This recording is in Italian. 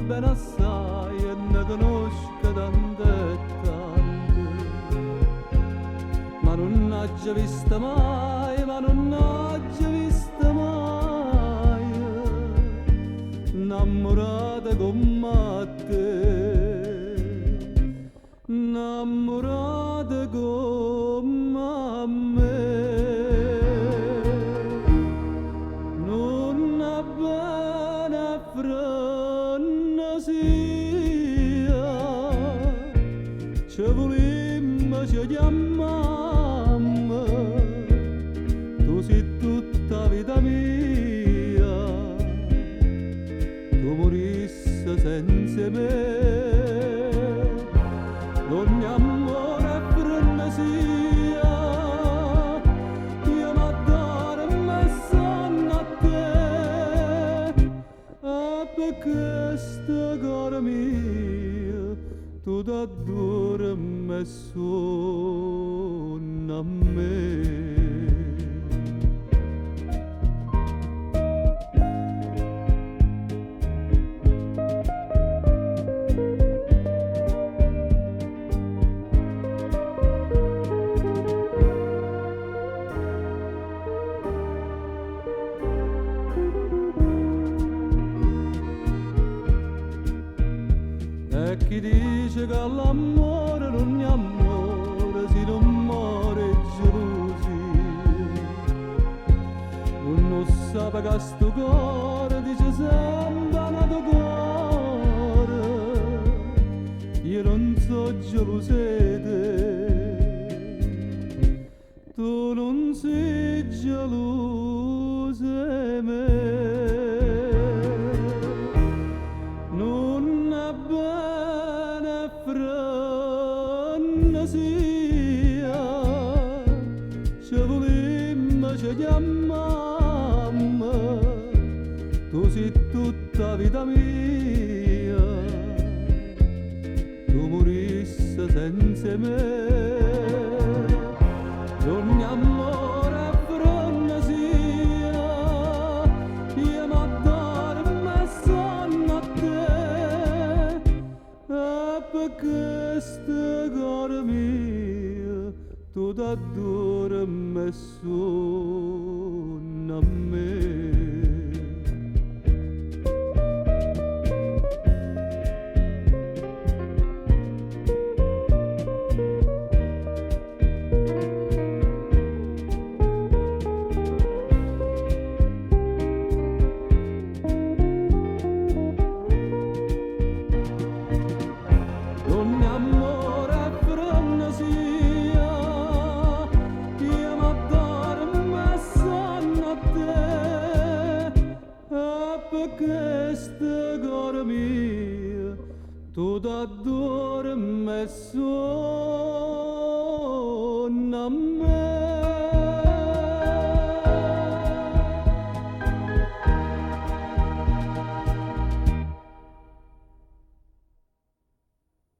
bene assai e ne conosco tante e tante, ma non l'ho già vista mai, ma non l'ho già vista mai, innamorata come te, innamorata come me. Non ha bene frana sia, ci volimmo, ci chiamammo, tu sei tutta vita mia, tu morisse senza me. Ogni amore è frenesia, io m'addoro e me sonno a te, e per questo cuore mio tu t'addori e me sonno a me. E chi dice che l'amore non è amore, si non muore gelosia, non sa che sto cuore dice sempre amato cuore, io non so gelosa di te, tu non sei gelosa di me. Frenesia, ci volimmo, ci chiamammo, tu sei tutta vita mia, tu morisse senza me. Ogni amore è frenesia, io m'addoro e me sonno a te, e per questo cuore mio tu t'addori e me sonno a me. Ogni amore è frenesia, io m'addoro e me sonno a te, e per questo cuore mio tu t'addori e me sonno